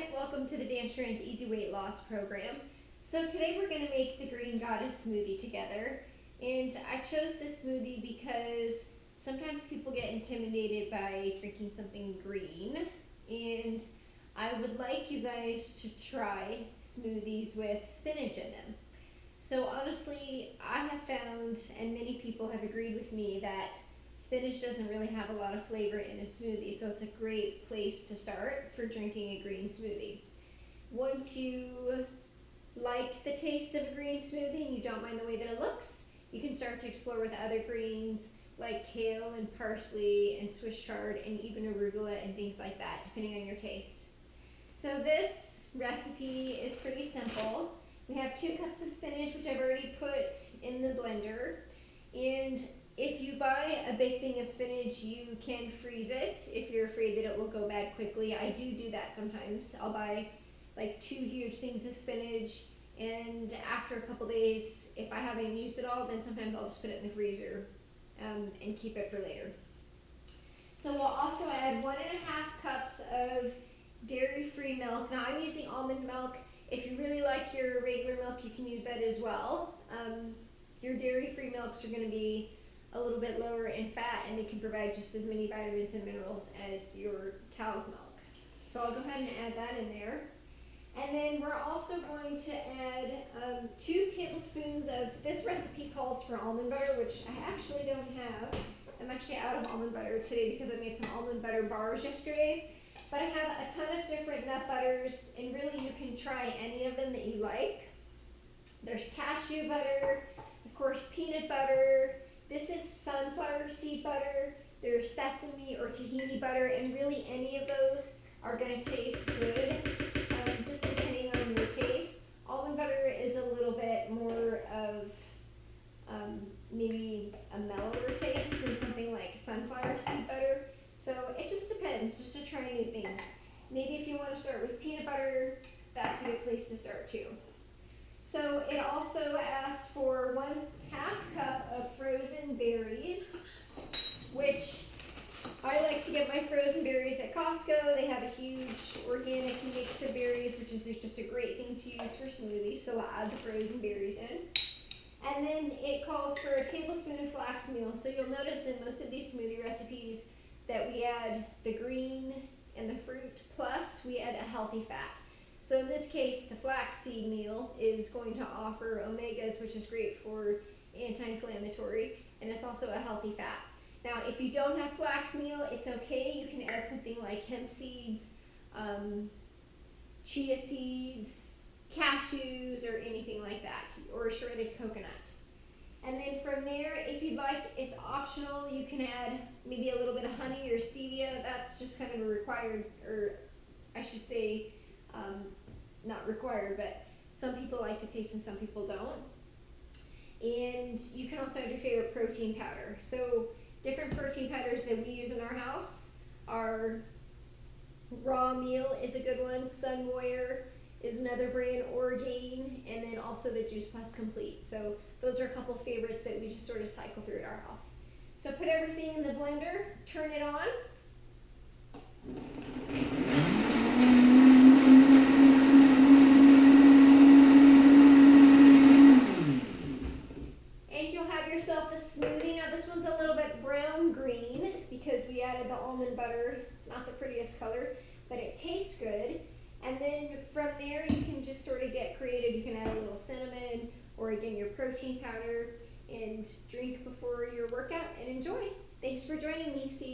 guys, welcome to the Dance Trends Easy Weight Loss program. So today we're going to make the Green Goddess smoothie together, and I chose this smoothie because sometimes people get intimidated by drinking something green, and I would like you guys to try smoothies with spinach in them. So honestly, I have found, and many people have agreed with me, that spinach doesn't really have a lot of flavor in a smoothie, so it's a great place to start for drinking a green smoothie. Once you like the taste of a green smoothie and you don't mind the way that it looks, you can start to explore with other greens like kale and parsley and Swiss chard and even arugula and things like that, depending on your taste. So this recipe is pretty simple. We have 2 cups of spinach, which I've already put in the blender, and if you buy a big thing of spinach, you can freeze it if you're afraid that it will go bad quickly. I do that sometimes. I'll buy like 2 huge things of spinach, and after a couple days, if I haven't used it all, then sometimes I'll just put it in the freezer and keep it for later. So we'll also add 1.5 cups of dairy-free milk. Now I'm using almond milk. If you really like your regular milk, you can use that as well. Your dairy-free milks are going to be a little bit lower in fat, and they can provide just as many vitamins and minerals as your cow's milk. So I'll go ahead and add that in there. And then we're also going to add 2 tablespoons of, this recipe calls for almond butter, which I actually don't have. I'm actually out of almond butter today because I made some almond butter bars yesterday. But I have a ton of different nut butters, and really you can try any of them that you like. There's cashew butter, of course peanut butter. This is sunflower seed butter. There's sesame or tahini butter, and really any of those are going to taste good, just depending on your taste. Almond butter is a little bit more of maybe a mellower taste than something like sunflower seed butter. So it just depends, just to try new things. Maybe if you want to start with peanut butter, that's a good place to start too. So it also asks for 1/2 cup of frozen berries, which I like to get my frozen berries at Costco. They have a huge organic mix of berries, which is just a great thing to use for smoothies, so I'll add the frozen berries in. And then it calls for a tablespoon of flax meal. So you'll notice in most of these smoothie recipes that we add the green and the fruit, plus we add a healthy fat. So in this case, the flaxseed meal is going to offer omegas, which is great for anti-inflammatory, and it's also a healthy fat. Now, if you don't have flax meal, it's okay. You can add something like hemp seeds, chia seeds, cashews, or anything like that, or shredded coconut. And then from there, if you'd like, it's optional. You can add maybe a little bit of honey or stevia. That's just kind of a required, or I should say, not required, but some people like the taste and some people don't. And you can also add your favorite protein powder. So different protein powders that we use in our house are Raw Meal is a good one, Sunbutter is another brand, Orgain, and then also the Juice Plus Complete. So those are a couple favorites that we just sort of cycle through at our house. So put everything in the blender, turn it on. And you'll have yourself a smoothie. Now this one's a little bit brown-green because we added the almond butter. It's not the prettiest color, but it tastes good. And then from there, you can just sort of get creative. You can add a little cinnamon or, again, your protein powder, and drink before your workout and enjoy. Thanks for joining me. See you.